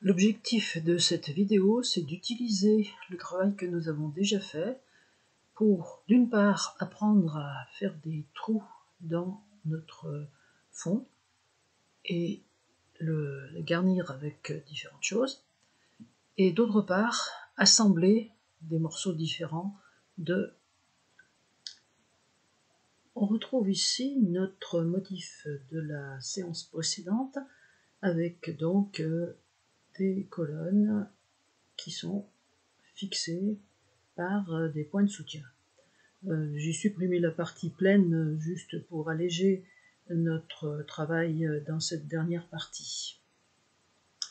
L'objectif de cette vidéo, c'est d'utiliser le travail que nous avons déjà fait pour, d'une part, apprendre à faire des trous dans notre fond et le garnir avec différentes choses, et d'autre part, assembler des morceaux différents de... On retrouve ici notre motif de la séance précédente avec donc des colonnes qui sont fixées par des points de soutien. J'ai supprimé la partie pleine juste pour alléger notre travail dans cette dernière partie.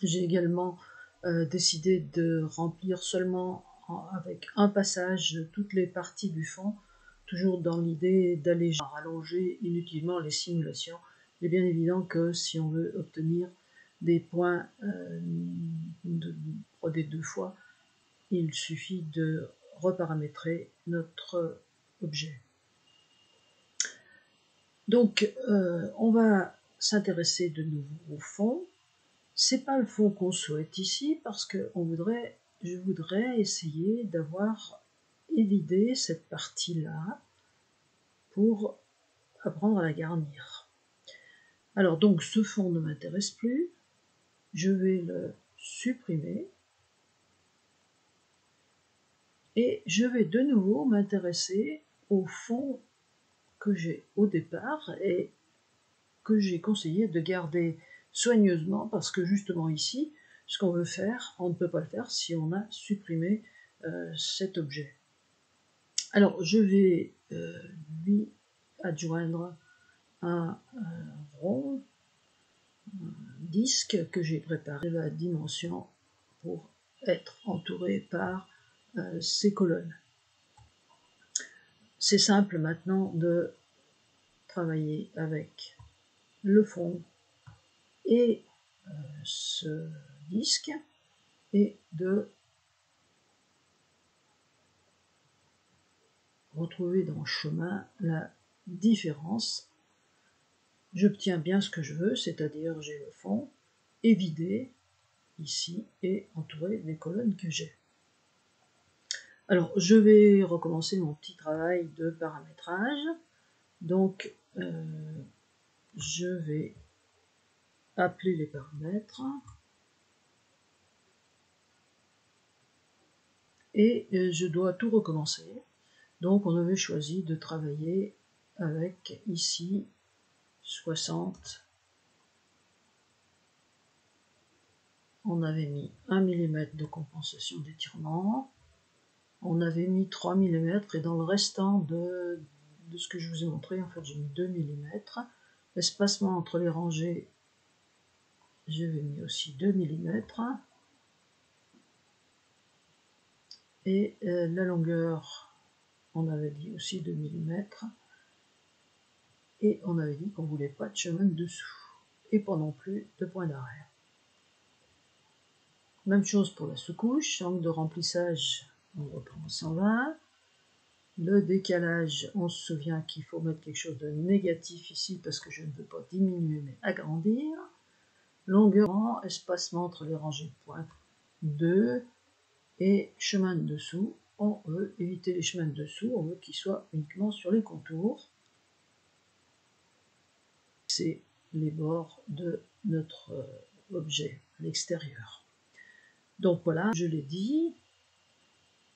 J'ai également décidé de remplir seulement avec un passage toutes les parties du fond, toujours dans l'idée d'alléger, rallonger inutilement les simulations. Il est bien évident que si on veut obtenir des points brodés deux fois, il suffit de reparamétrer notre objet. Donc, on va s'intéresser de nouveau au fond. C'est pas le fond qu'on souhaite ici parce que je voudrais essayer d'avoir évidé cette partie-là pour apprendre à la garnir. Alors donc, ce fond ne m'intéresse plus. Je vais le supprimer. Et je vais de nouveau m'intéresser au fond que j'ai au départ et que j'ai conseillé de garder soigneusement parce que justement ici, ce qu'on veut faire, on ne peut pas le faire si on a supprimé cet objet. Alors je vais lui adjoindre un rond, un disque que j'ai préparé la dimension pour être entouré par ces colonnes. C'est simple maintenant de travailler avec le fond et ce disque et de retrouver dans le chemin la différence. J'obtiens bien ce que je veux, c'est-à-dire j'ai le fond évidé ici et entouré des colonnes que j'ai. Alors je vais recommencer mon petit travail de paramétrage. Donc je vais appeler les paramètres et je dois tout recommencer. Donc on avait choisi de travailler avec ici 60. On avait mis 1 mm de compensation d'étirement. On avait mis 3 mm et dans le restant de ce que je vous ai montré, en fait j'ai mis 2 mm. L'espacement entre les rangées, j'avais mis aussi 2 mm. Et la longueur, on avait dit aussi 2 mm. Et on avait dit qu'on ne voulait pas de chemin de dessous. Et pas non plus de point d'arrêt. Même chose pour la sous-couche, angle de remplissage, on reprend 120. Le décalage, on se souvient qu'il faut mettre quelque chose de négatif ici parce que je ne veux pas diminuer mais agrandir. Longueur, espacement entre les rangées de points, 2. Et chemin de dessous, on veut éviter les chemins de dessous, on veut qu'ils soient uniquement sur les contours. C'est les bords de notre objet à l'extérieur. Donc voilà, je l'ai dit,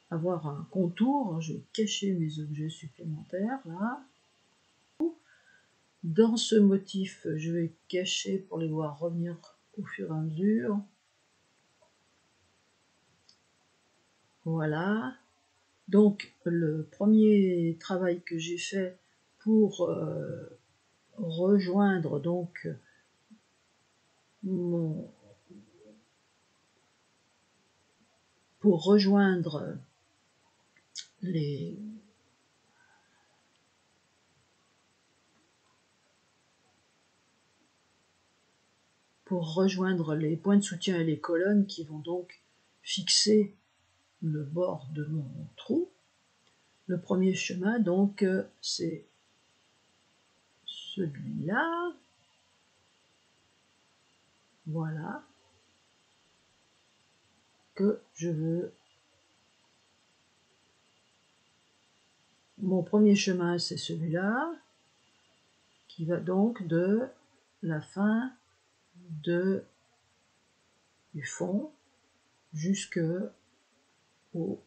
avoir un contour, je vais cacher mes objets supplémentaires là. Dans ce motif, je vais cacher pour les voir revenir au fur et à mesure. Voilà. Donc le premier travail que j'ai fait pour rejoindre donc pour rejoindre les points de soutien et les colonnes qui vont donc fixer le bord de mon trou. Le premier chemin donc c'est celui-là. Voilà. que je veux. Mon premier chemin, c'est celui-là, qui va donc de la fin du fond jusque au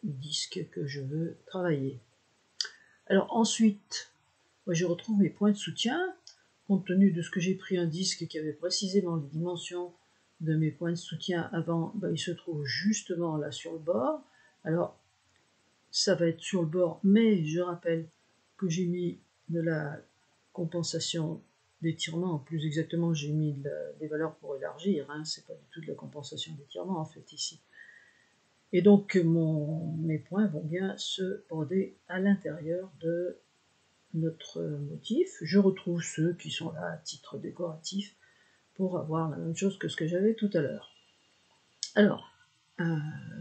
disque que je veux travailler. Alors ensuite, moi, je retrouve mes points de soutien. Compte tenu de ce que j'ai pris un disque qui avait précisément les dimensions de mes points de soutien avant, il se trouve justement là sur le bord. Alors, ça va être sur le bord, mais je rappelle que j'ai mis de la compensation d'étirement, plus exactement j'ai mis des valeurs pour élargir, c'est pas du tout de la compensation d'étirement en fait ici. Et donc mes points vont bien se border à l'intérieur de notre motif. Je retrouve ceux qui sont là à titre décoratif pour avoir la même chose que ce que j'avais tout à l'heure. Alors,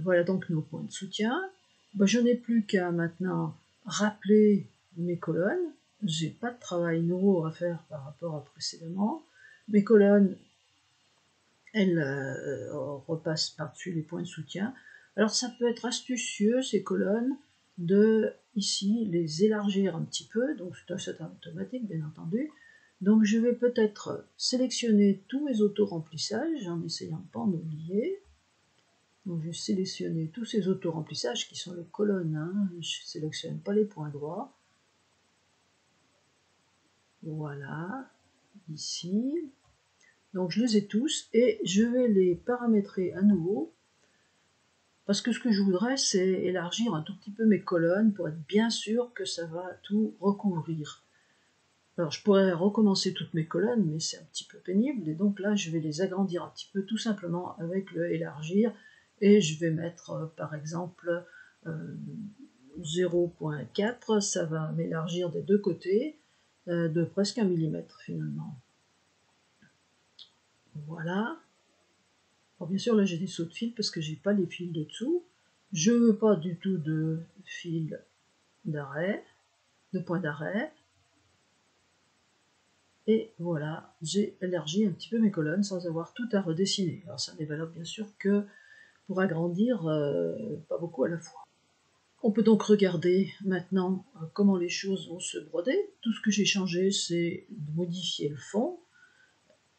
voilà donc nos points de soutien. Je n'ai plus qu'à maintenant rappeler mes colonnes. J'ai pas de travail nouveau à faire par rapport à précédemment. Mes colonnes, elles repassent par-dessus les points de soutien. Alors ça peut être astucieux, ces colonnes, de ici les élargir un petit peu, donc c'est automatique bien entendu. Donc je vais peut-être sélectionner tous mes auto-remplissages en essayant de ne pas en oublier. Donc je vais sélectionner tous ces auto-remplissages qui sont les colonnes, je ne sélectionne pas les points droits. Voilà, ici. Donc je les ai tous et je vais les paramétrer à nouveau parce que ce que je voudrais c'est élargir un tout petit peu mes colonnes pour être bien sûr que ça va tout recouvrir. Alors je pourrais recommencer toutes mes colonnes mais c'est un petit peu pénible et donc là je vais les agrandir un petit peu tout simplement avec le élargir et je vais mettre par exemple 0.4, ça va m'élargir des deux côtés de presque 1 mm finalement. Voilà. Alors bien sûr là j'ai des sauts de fil parce que j'ai pas les fils de dessous. Je veux pas du tout de fil d'arrêt, de point d'arrêt. Et voilà, j'ai élargi un petit peu mes colonnes sans avoir tout à redessiner. Alors ça n'est valable bien sûr que pour agrandir pas beaucoup à la fois. On peut donc regarder maintenant comment les choses vont se broder. Tout ce que j'ai changé, c'est de modifier le fond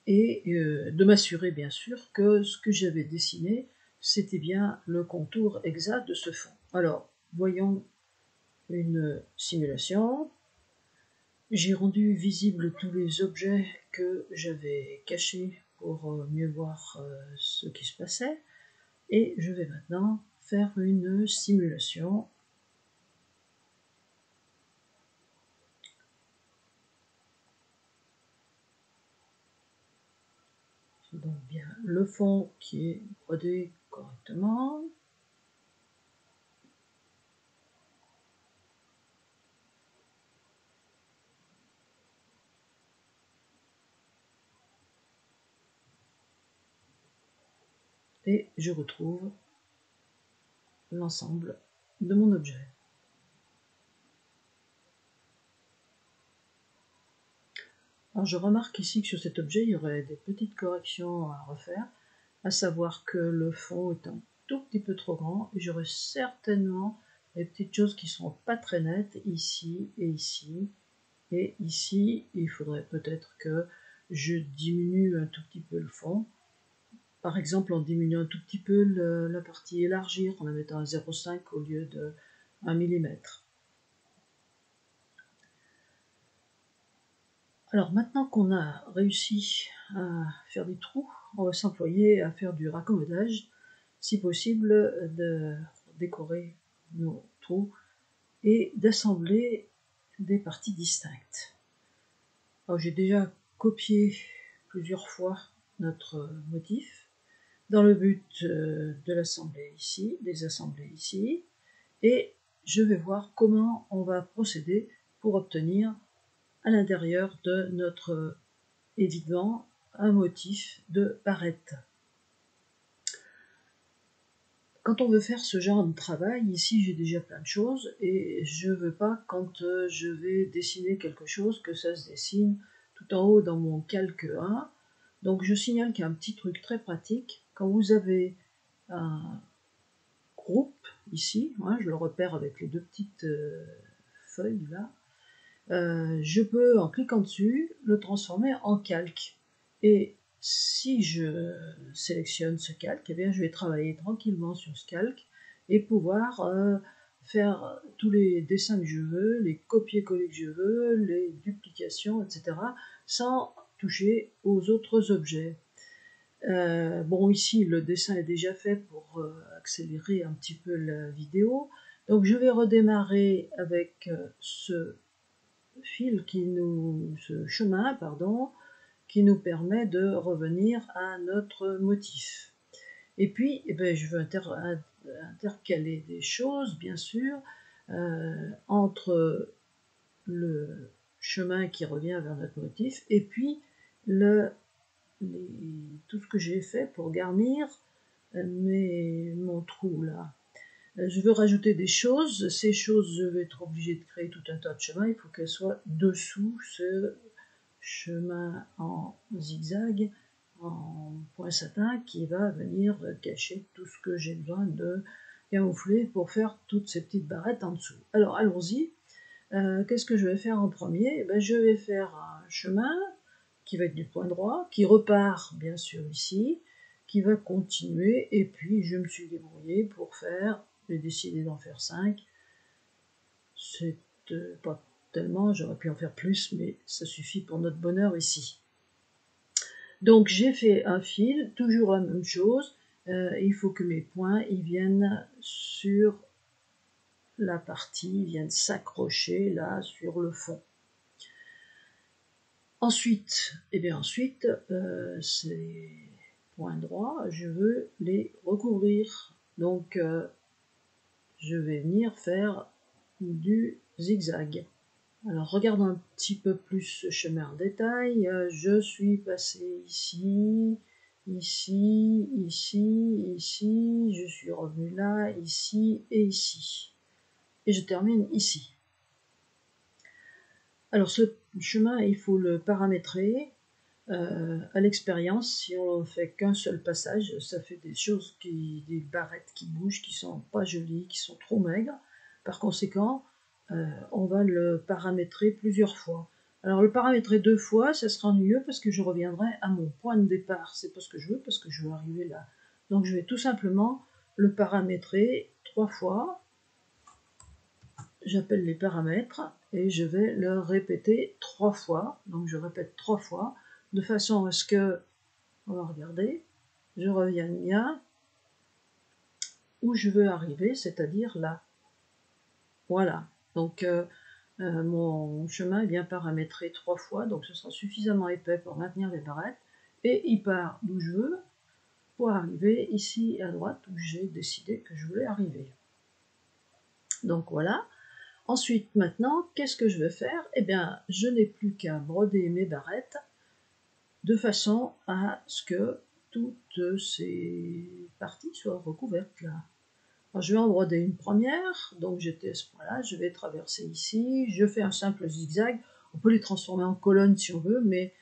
et de m'assurer bien sûr que ce que j'avais dessiné, c'était bien le contour exact de ce fond. Alors, voyons une simulation. J'ai rendu visibles tous les objets que j'avais cachés pour mieux voir ce qui se passait. Et je vais maintenant faire une simulation. Donc bien le fond qui est brodé correctement. Et je retrouve l'ensemble de mon objet. Alors je remarque ici que sur cet objet, il y aurait des petites corrections à refaire, à savoir que le fond est un tout petit peu trop grand et j'aurai certainement des petites choses qui ne seront pas très nettes ici et ici. Et ici, il faudrait peut-être que je diminue un tout petit peu le fond. Par exemple, en diminuant un tout petit peu la partie élargir, en la mettant à 0,5 au lieu de 1 mm. Alors maintenant qu'on a réussi à faire des trous, on va s'employer à faire du raccommodage, si possible de décorer nos trous et d'assembler des parties distinctes. Alors j'ai déjà copié plusieurs fois notre motif dans le but de l'assembler ici, des assembler ici, et je vais voir comment on va procéder pour obtenir à l'intérieur de notre évident un motif de barrette. Quand on veut faire ce genre de travail, ici j'ai déjà plein de choses et je ne veux pas quand je vais dessiner quelque chose que ça se dessine tout en haut dans mon calque 1. Donc je signale qu'il y a un petit truc très pratique. quand vous avez un groupe ici, hein, je le repère avec les deux petites feuilles là, je peux, en cliquant dessus, le transformer en calque. Et si je sélectionne ce calque, eh bien, je vais travailler tranquillement sur ce calque et pouvoir faire tous les dessins que je veux, les copier-coller que je veux, les duplications, etc., sans toucher aux autres objets. Bon, ici, le dessin est déjà fait pour accélérer un petit peu la vidéo. Donc, je vais redémarrer avec ce chemin, pardon, qui nous permet de revenir à notre motif. Et puis, eh ben, je veux intercaler des choses, bien sûr, entre le chemin qui revient vers notre motif et puis tout ce que j'ai fait pour garnir mon trou là. Je veux rajouter des choses. Ces choses, je vais être obligée de créer tout un tas de chemins. Il faut qu'elles soient dessous ce chemin en zigzag, en point satin, qui va venir cacher tout ce que j'ai besoin de camoufler pour faire toutes ces petites barrettes en dessous. Alors allons-y. Qu'est-ce que je vais faire en premier? Je vais faire un chemin qui va être du point droit, qui repart bien sûr ici, qui va continuer, et puis je me suis débrouillée pour faire, j'ai décidé d'en faire 5. C'est pas tellement, j'aurais pu en faire plus, mais ça suffit pour notre bonheur ici. Donc j'ai fait un fil, toujours la même chose, il faut que mes points ils viennent sur la partie, ils viennent s'accrocher là sur le fond. Ensuite, ces points droits, je veux les recouvrir. Donc, je vais venir faire du zigzag. Alors, regardons un petit peu plus ce chemin en détail. Je suis passé ici, ici, ici, ici. Je suis revenu là, ici et ici. Et je termine ici. Alors ce chemin, il faut le paramétrer à l'expérience. Si on ne fait qu'un seul passage, ça fait des barrettes qui bougent, qui sont pas jolies, qui sont trop maigres. Par conséquent, on va le paramétrer plusieurs fois. Alors le paramétrer 2 fois, ça sera ennuyeux parce que je reviendrai à mon point de départ. C'est pas ce que je veux, parce que je veux arriver là. Donc je vais tout simplement le paramétrer 3 fois. J'appelle les paramètres et je vais le répéter 3 fois. Donc je répète 3 fois de façon à ce que, on va regarder, je revienne bien où je veux arriver, c'est-à-dire là. Voilà. Donc mon chemin est bien paramétré 3 fois, donc ce sera suffisamment épais pour maintenir les barrettes. Et il part d'où je veux pour arriver ici à droite où j'ai décidé que je voulais arriver. Donc voilà. Ensuite, maintenant, qu'est-ce que je vais faire? Eh bien, je n'ai plus qu'à broder mes barrettes de façon à ce que toutes ces parties soient recouvertes là. Alors, je vais en broder une première, donc j'étais à ce point-là, je vais traverser ici, je fais un simple zigzag. On peut les transformer en colonnes si on veut, mais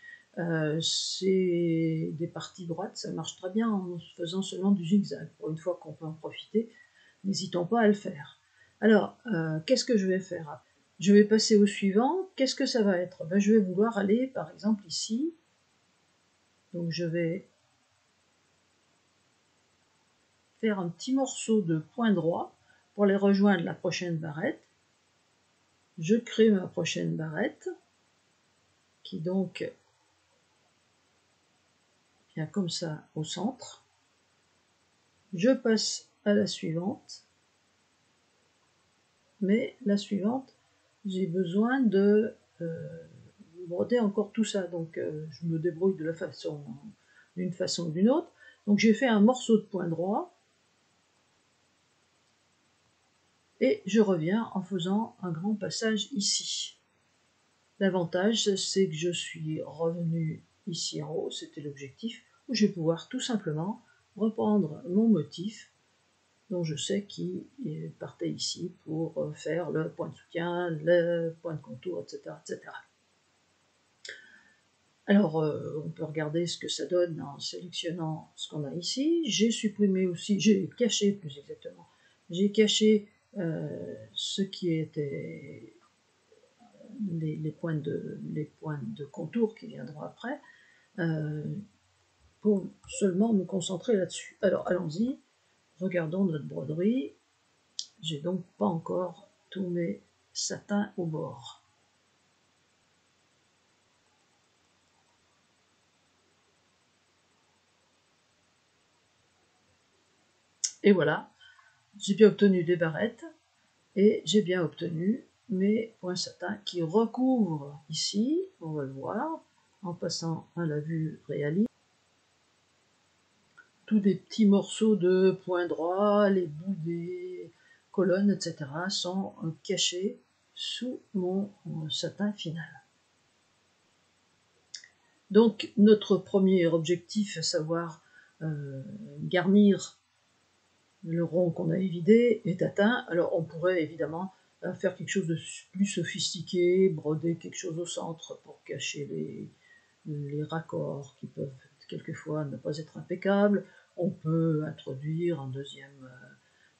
c'est des parties droites, ça marche très bien en faisant seulement du zigzag. Pour une fois qu'on peut en profiter, n'hésitons pas à le faire. Alors, qu'est-ce que je vais faire? Je vais passer au suivant. Qu'est-ce que ça va être? Je vais vouloir aller, par exemple, ici. Donc, je vais faire un petit morceau de point droit pour les rejoindre la prochaine barrette. Je crée ma prochaine barrette, qui donc vient comme ça au centre. Je passe à la suivante. Mais la suivante, j'ai besoin de broder encore tout ça, donc je me débrouille d'une façon ou d'une autre. Donc j'ai fait un morceau de point droit et je reviens en faisant un grand passage ici. L'avantage, c'est que je suis revenu ici en haut, c'était l'objectif, où je vais pouvoir tout simplement reprendre mon motif dont je sais qu'il partait ici pour faire le point de soutien, le point de contour, etc., etc. Alors, on peut regarder ce que ça donne en sélectionnant ce qu'on a ici. J'ai supprimé aussi, j'ai caché plus exactement, j'ai caché ce qui était les points de contour qui viendront après, pour seulement me concentrer là-dessus. Alors, allons-y, regardons notre broderie. J'ai donc pas encore tous mes satins au bord. Et voilà, j'ai bien obtenu des barrettes et j'ai bien obtenu mes points satins qui recouvrent ici, on va le voir, en passant à la vue réaliste, tous des petits morceaux de points droits, les bouts des colonnes, etc. sont cachés sous mon satin final. Donc notre premier objectif, à savoir garnir le rond qu'on a évidé, est atteint. Alors on pourrait évidemment faire quelque chose de plus sophistiqué, broder quelque chose au centre pour cacher les raccords qui peuvent quelquefois ne pas être impeccables. On peut introduire un deuxième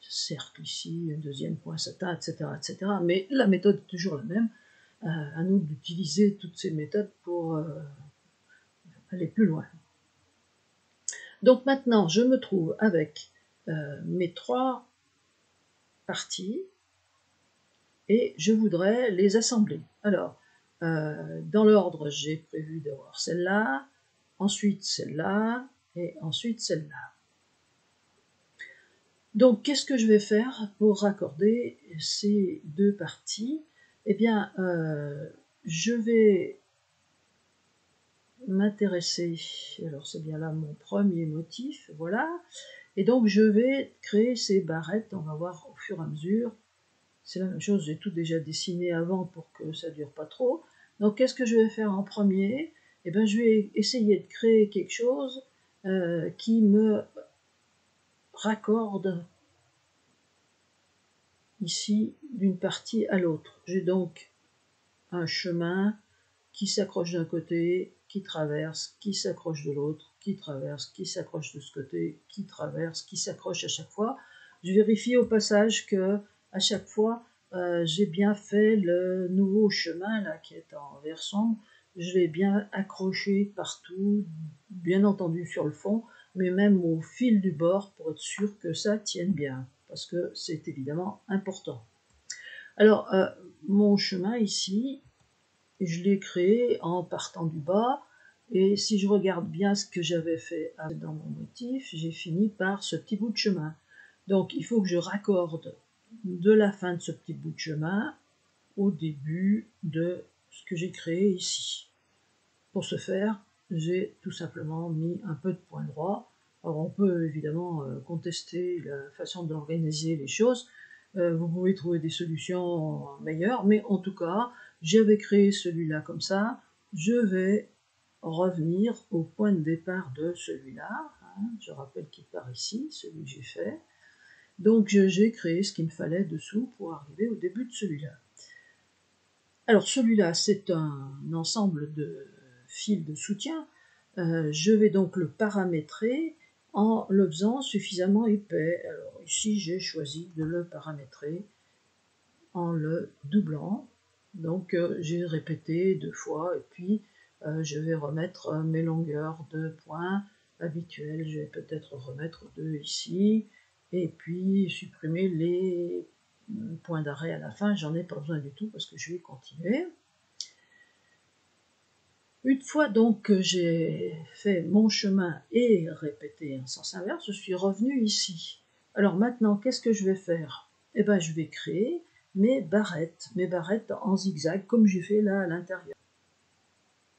cercle ici, un deuxième point satin, etc., etc. Mais la méthode est toujours la même. À nous d'utiliser toutes ces méthodes pour aller plus loin. Donc maintenant, je me trouve avec mes trois parties et je voudrais les assembler. Alors, dans l'ordre, j'ai prévu d'avoir celle-là, ensuite celle-là et ensuite celle-là. Donc, qu'est-ce que je vais faire pour raccorder ces deux parties? Eh bien, je vais m'intéresser, alors c'est bien là mon premier motif, voilà, et donc je vais créer ces barrettes, on va voir au fur et à mesure. C'est la même chose, j'ai tout déjà dessiné avant pour que ça dure pas trop. Donc qu'est-ce que je vais faire en premier? Eh bien je vais essayer de créer quelque chose qui me raccorde ici d'une partie à l'autre. J'ai donc un chemin qui s'accroche d'un côté, qui traverse, qui s'accroche de l'autre, qui traverse, qui s'accroche de ce côté, qui traverse, qui s'accroche à chaque fois. Je vérifie au passage que à chaque fois j'ai bien fait le nouveau chemin là qui est en vert sombre. Je l'ai bien accroché partout, bien entendu sur le fond, mais même au fil du bord pour être sûr que ça tienne bien, parce que c'est évidemment important. Alors, mon chemin ici, je l'ai créé en partant du bas, et si je regarde bien ce que j'avais fait dans mon motif, j'ai fini par ce petit bout de chemin. Donc il faut que je raccorde de la fin de ce petit bout de chemin au début de ce que j'ai créé ici. Pour ce faire, j'ai tout simplement mis un peu de point droit. Alors on peut évidemment contester la façon d'organiser les choses, vous pouvez trouver des solutions meilleures, mais en tout cas, j'avais créé celui-là comme ça, je vais revenir au point de départ de celui-là, hein, je rappelle qu'il part ici, celui que j'ai fait, donc j'ai créé ce qu'il me fallait dessous pour arriver au début de celui-là. Alors celui-là, c'est un ensemble de fils de soutien, je vais donc le paramétrer en le faisant suffisamment épais. Alors ici, j'ai choisi de le paramétrer en le doublant. Donc j'ai répété 2 fois et puis je vais remettre mes longueurs de points habituelles. Je vais peut-être remettre 2 ici et puis supprimer les points d'arrêt à la fin. J'en ai pas besoin du tout parce que je vais continuer. Une fois donc que j'ai fait mon chemin et répété en sens inverse, je suis revenu ici. Alors maintenant, qu'est-ce que je vais faire? Eh bien, je vais créer mes barrettes en zigzag, comme j'ai fait là à l'intérieur.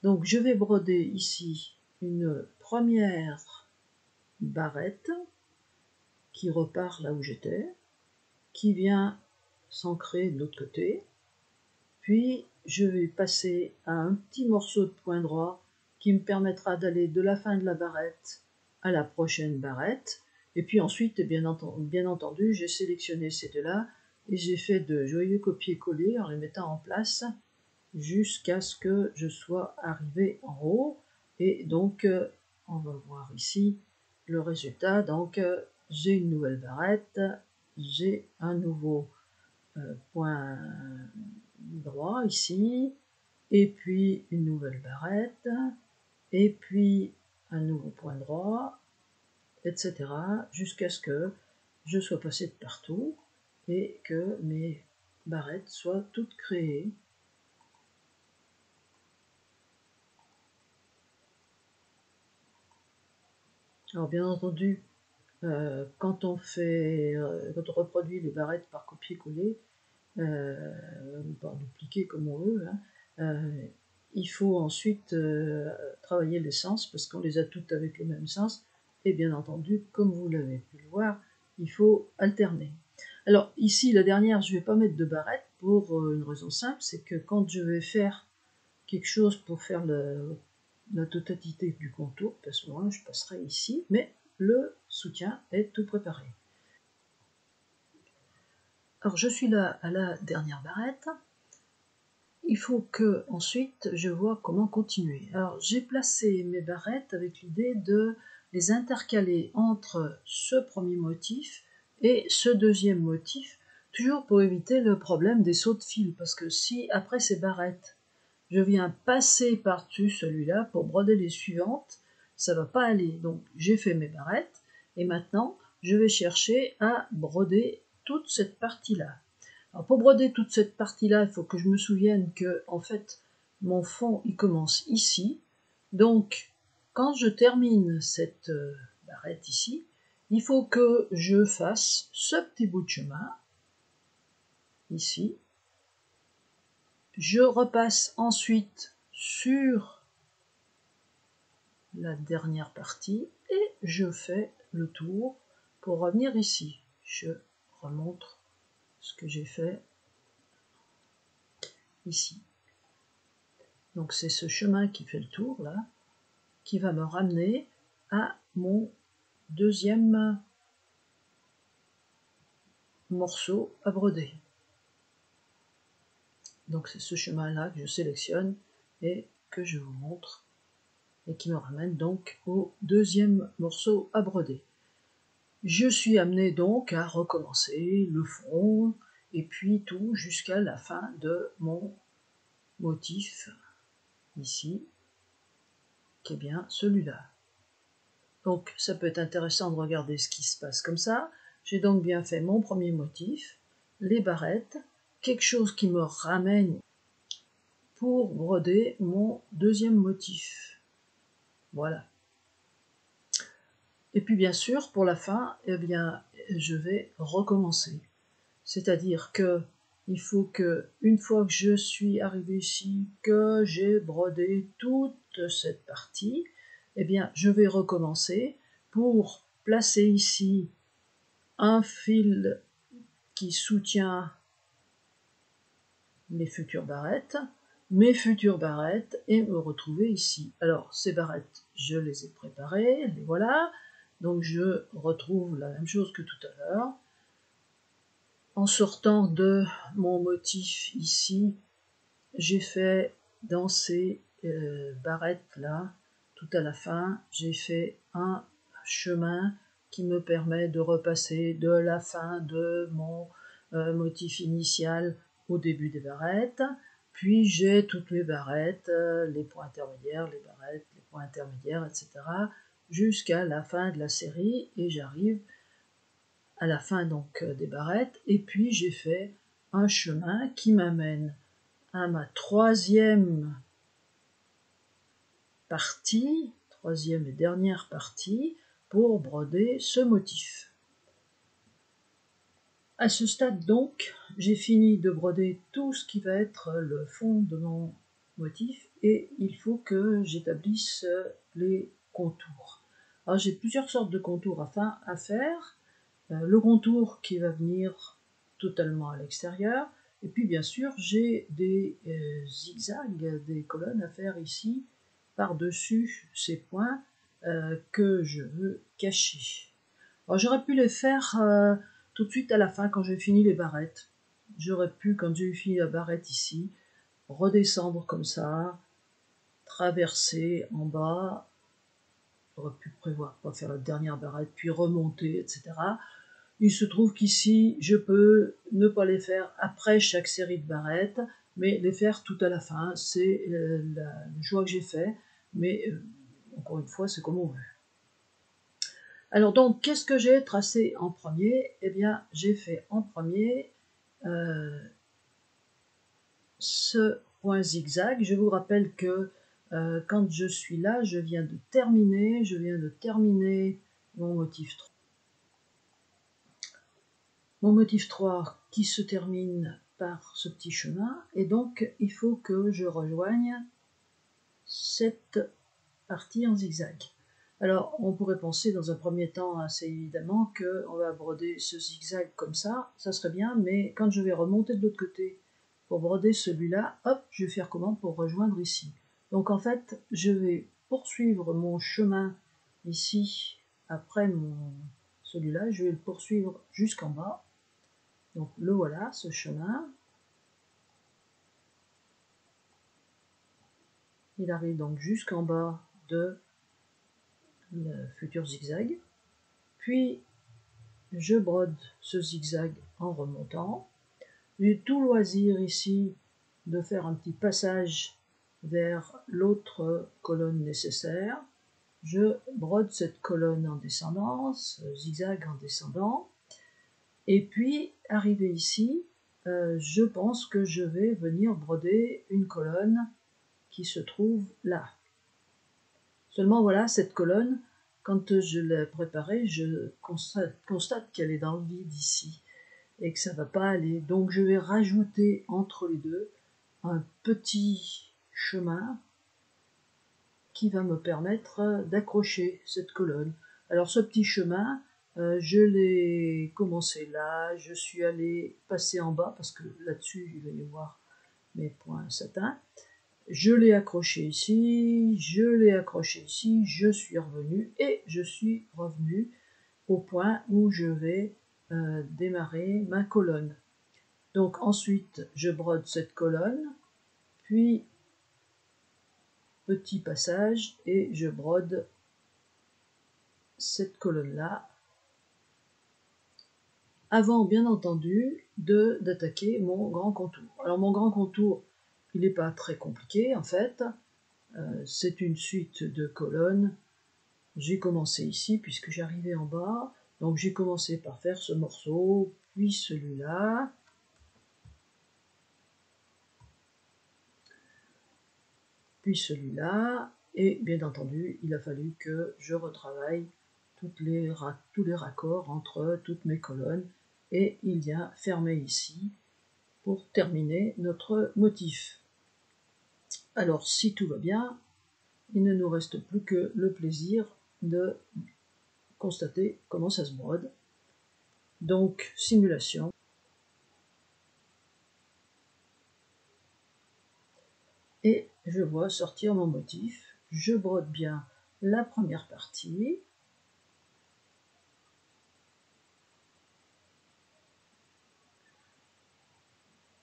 Donc je vais broder ici une première barrette qui repart là où j'étais, qui vient s'ancrer de l'autre côté, puis je vais passer à un petit morceau de point droit qui me permettra d'aller de la fin de la barrette à la prochaine barrette. Et puis ensuite, bien entendu, j'ai sélectionné ces deux-là et j'ai fait de joyeux copier-coller en les mettant en place jusqu'à ce que je sois arrivé en haut. Et donc, on va voir ici le résultat. Donc, j'ai une nouvelle barrette, j'ai un nouveau point droit ici, et puis une nouvelle barrette, et puis un nouveau point droit, etc. jusqu'à ce que je sois passé de partout et que mes barrettes soient toutes créées. Alors bien entendu, quand on reproduit les barrettes par copier-coller, ou par dupliquer comme on veut, il faut ensuite travailler les sens parce qu'on les a toutes avec le même sens. Et bien entendu, comme vous l'avez pu le voir, il faut alterner. Alors ici, la dernière, je ne vais pas mettre de barrette pour une raison simple, c'est que quand je vais faire quelque chose pour faire la totalité du contour, à ce moment-là, je passerai ici, mais le soutien est tout préparé. Alors je suis là à la dernière barrette. Il faut que ensuite je vois comment continuer. Alors j'ai placé mes barrettes avec l'idée de les intercaler entre ce premier motif et ce deuxième motif, toujours pour éviter le problème des sauts de fil, parce que si après ces barrettes, je viens passer par-dessus celui-là pour broder les suivantes, ça va pas aller. Donc j'ai fait mes barrettes et maintenant je vais chercher à broder toute cette partie-là. Alors pour broder toute cette partie-là, il faut que je me souvienne que en fait mon fond il commence ici. Donc quand je termine cette barrette ici, il faut que je fasse ce petit bout de chemin ici. Je repasse ensuite sur la dernière partie et je fais le tour pour revenir ici. Je remontre ce que j'ai fait ici. Donc c'est ce chemin qui fait le tour là, qui va me ramener à mon deuxième morceau à broder. Donc c'est ce chemin-là que je sélectionne et que je vous montre et qui me ramène donc au deuxième morceau à broder. Je suis amené donc à recommencer le fond et puis tout jusqu'à la fin de mon motif ici, qui est bien celui-là. Donc ça peut être intéressant de regarder ce qui se passe comme ça. J'ai donc bien fait mon premier motif, les barrettes, quelque chose qui me ramène pour broder mon deuxième motif. Voilà. Et puis bien sûr, pour la fin, eh bien, je vais recommencer. C'est-à-dire que il faut que, une fois que je suis arrivé ici, que j'ai brodé toute cette partie, eh bien, je vais recommencer pour placer ici un fil qui soutient mes futures barrettes, et me retrouver ici. Alors, ces barrettes, je les ai préparées, les voilà. Donc, je retrouve la même chose que tout à l'heure. En sortant de mon motif ici, j'ai fait dans ces barrettes là, tout à la fin, j'ai fait un chemin qui me permet de repasser de la fin de mon motif initial au début des barrettes, puis j'ai toutes mes barrettes, les points intermédiaires, les barrettes, les points intermédiaires, etc., jusqu'à la fin de la série, et j'arrive à la fin donc des barrettes, et puis j'ai fait un chemin qui m'amène à ma troisième partie, troisième et dernière partie, pour broder ce motif. À ce stade donc, j'ai fini de broder tout ce qui va être le fond de mon motif, et il faut que j'établisse les contours. Alors j'ai plusieurs sortes de contours à faire. Le contour qui va venir totalement à l'extérieur, et puis bien sûr j'ai des zigzags, des colonnes à faire ici par-dessus ces points que je veux cacher. Alors j'aurais pu les faire tout de suite à la fin quand j'ai fini les barrettes. J'aurais pu, quand j'ai fini la barrette ici, redescendre comme ça, traverser en bas. J'aurais pu prévoir pas faire la dernière barrette, puis remonter, etc. Il se trouve qu'ici, je peux ne pas les faire après chaque série de barrettes, mais les faire tout à la fin. C'est le choix que j'ai fait, mais encore une fois, c'est comme on veut. Alors donc, qu'est-ce que j'ai tracé en premier? Eh bien, j'ai fait en premier ce point zigzag. Je vous rappelle que quand je suis là, je viens de terminer mon motif 3. Mon motif 3 qui se termine par ce petit chemin, et donc il faut que je rejoigne cette partie en zigzag. Alors on pourrait penser dans un premier temps assez évidemment qu'on va broder ce zigzag comme ça serait bien, mais quand je vais remonter de l'autre côté pour broder celui-là, hop, je vais faire comment pour rejoindre ici. Donc en fait, je vais poursuivre mon chemin ici, après celui-là, je vais le poursuivre jusqu'en bas. Donc le voilà, ce chemin. Il arrive donc jusqu'en bas de le futur zigzag. Puis je brode ce zigzag en remontant. J'ai tout loisir ici de faire un petit passage vers l'autre colonne nécessaire. Je brode cette colonne en descendant, ce zigzag en descendant. Et puis, arrivé ici, je pense que je vais venir broder une colonne qui se trouve là. Seulement voilà, cette colonne, quand je l'ai préparée, je constate qu'elle est dans le vide ici et que ça ne va pas aller. Donc je vais rajouter entre les deux un petit chemin qui va me permettre d'accrocher cette colonne. Alors ce petit chemin, je l'ai commencé là, je suis allé passer en bas parce que là-dessus il va y avoir mes points satin. Je l'ai accroché ici, je l'ai accroché ici, je suis revenu et je suis revenu au point où je vais démarrer ma colonne. Donc ensuite, je brode cette colonne, puis petit passage et je brode cette colonne-là, avant bien entendu d'attaquer mon grand contour. Alors mon grand contour, il n'est pas très compliqué en fait, c'est une suite de colonnes. J'ai commencé ici puisque j'arrivais en bas, donc j'ai commencé par faire ce morceau, puis celui-là, puis celui-là, et bien entendu il a fallu que je retravaille tous les raccords entre toutes mes colonnes, et il vient fermer ici pour terminer notre motif. Alors si tout va bien, il ne nous reste plus que le plaisir de constater comment ça se brode. Donc simulation. Et je vois sortir mon motif. Je brode bien la première partie.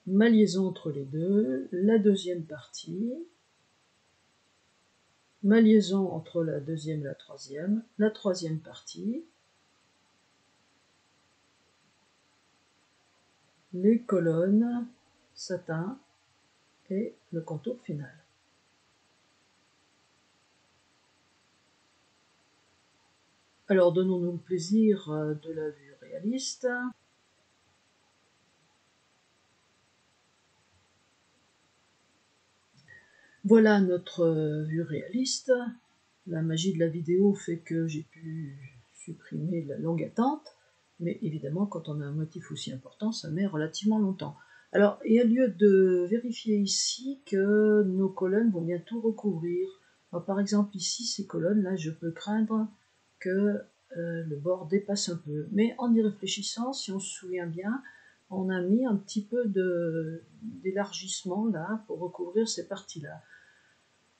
Ma liaison entre les deux, la deuxième partie, ma liaison entre la deuxième et la troisième partie, les colonnes, satin et le contour final. Alors donnons-nous le plaisir de la vue réaliste. Voilà notre vue réaliste. La magie de la vidéo fait que j'ai pu supprimer la longue attente, mais évidemment quand on a un motif aussi important, ça met relativement longtemps. Alors il y a lieu de vérifier ici que nos colonnes vont bien tout recouvrir. Alors, par exemple ici, ces colonnes là, je peux craindre que le bord dépasse un peu, mais en y réfléchissant, si on se souvient bien, on a mis un petit peu d'élargissement là pour recouvrir ces parties-là.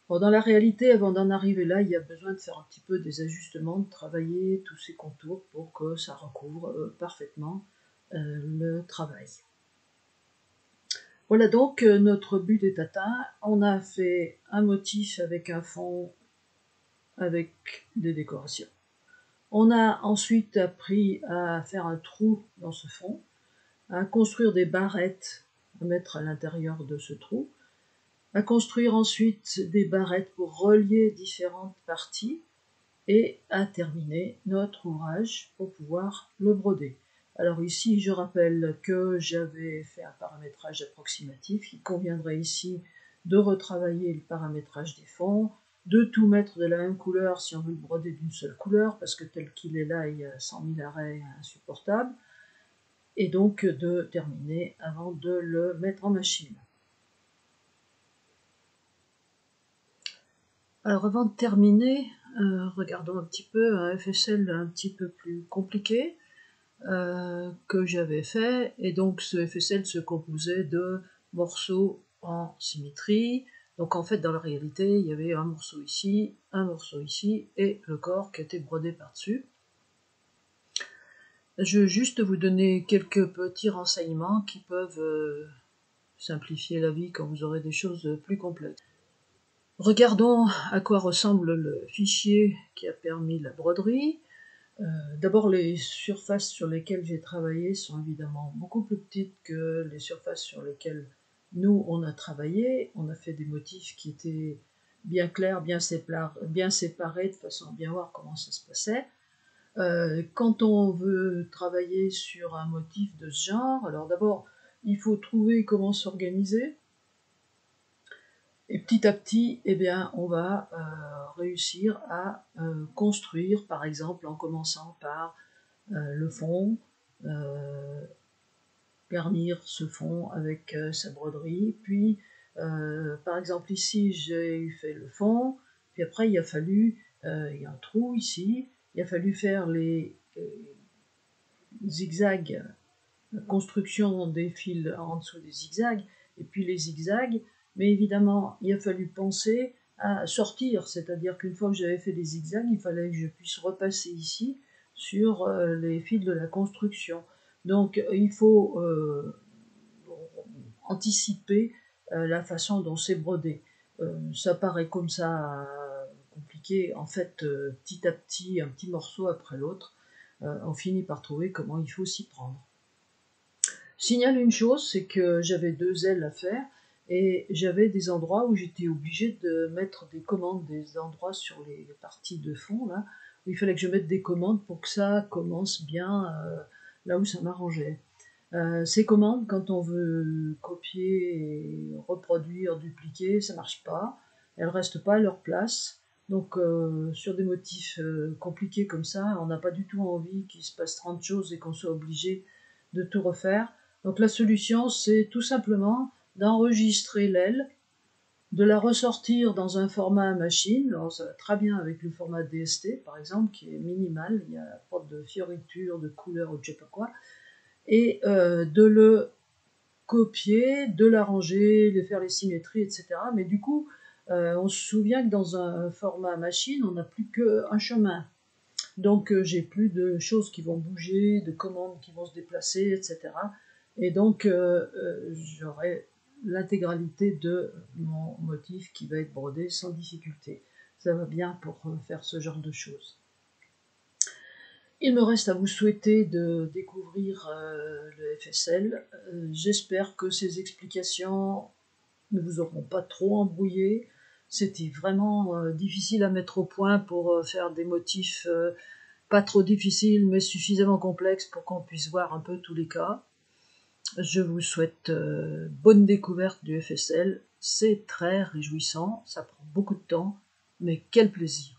Bon, dans la réalité, avant d'en arriver là, il y a besoin de faire un petit peu des ajustements, de travailler tous ces contours pour que ça recouvre parfaitement le travail. Voilà donc notre but est atteint. On a fait un motif avec un fond avec des décorations. On a ensuite appris à faire un trou dans ce fond, à construire des barrettes à mettre à l'intérieur de ce trou, à construire ensuite des barrettes pour relier différentes parties et à terminer notre ouvrage pour pouvoir le broder. Alors ici, je rappelle que j'avais fait un paramétrage approximatif. Il conviendrait ici de retravailler le paramétrage des fonds, de tout mettre de la même couleur si on veut le broder d'une seule couleur, parce que tel qu'il est là, il y a 100 000 arrêts insupportables, et donc de terminer avant de le mettre en machine. Alors avant de terminer, regardons un petit peu un FSL un petit peu plus compliqué que j'avais fait, et donc ce FSL se composait de morceaux en symétrie. Donc en fait dans la réalité il y avait un morceau ici et le corps qui était brodé par-dessus. Je vais juste vous donner quelques petits renseignements qui peuvent simplifier la vie quand vous aurez des choses plus complexes. Regardons à quoi ressemble le fichier qui a permis la broderie. D'abord, les surfaces sur lesquelles j'ai travaillé sont évidemment beaucoup plus petites que les surfaces sur lesquelles nous, on a travaillé. On a fait des motifs qui étaient bien clairs, bien séparés, de façon à bien voir comment ça se passait. Quand on veut travailler sur un motif de ce genre, alors d'abord, il faut trouver comment s'organiser. Et petit à petit, eh bien, on va réussir à construire, par exemple, en commençant par le fond, garnir ce fond avec sa broderie, puis par exemple ici j'ai fait le fond, puis après il a fallu, il y a un trou ici, il a fallu faire les zigzags, la construction des fils en dessous des zigzags, et puis les zigzags, mais évidemment il a fallu penser à sortir, c'est-à-dire qu'une fois que j'avais fait les zigzags, il fallait que je puisse repasser ici sur les fils de la construction. Donc il faut anticiper la façon dont c'est brodé. Ça paraît comme ça compliqué, en fait petit à petit, un petit morceau après l'autre, on finit par trouver comment il faut s'y prendre. Signale une chose, c'est que j'avais 2 ailes à faire et j'avais des endroits où j'étais obligée de mettre des commandes, des endroits sur les parties de fond là, où il fallait que je mette des commandes pour que ça commence bien là où ça m'arrangeait. Ces commandes, quand on veut copier et reproduire, dupliquer, ça marche pas, elles restent pas à leur place. Donc sur des motifs compliqués comme ça, on n'a pas du tout envie qu'il se passe 30 choses et qu'on soit obligé de tout refaire. Donc la solution, c'est tout simplement d'enregistrer l'aile, de la ressortir dans un format machine. Alors ça va très bien avec le format DST par exemple, qui est minimal, il n'y a pas de fioritures, de couleurs ou je sais pas quoi, et de le copier, de l'arranger, de faire les symétries, etc. Mais du coup, on se souvient que dans un format machine, on n'a plus qu'un chemin. Donc j'ai plus de choses qui vont bouger, de commandes qui vont se déplacer, etc. Et donc j'aurai l'intégralité de mon motif qui va être brodé sans difficulté. Ça va bien pour faire ce genre de choses. Il me reste à vous souhaiter de découvrir le FSL. J'espère que ces explications ne vous auront pas trop embrouillé. C'était vraiment difficile à mettre au point pour faire des motifs pas trop difficiles mais suffisamment complexes pour qu'on puisse voir un peu tous les cas. Je vous souhaite bonne découverte du FSL. C'est très réjouissant, ça prend beaucoup de temps, mais quel plaisir!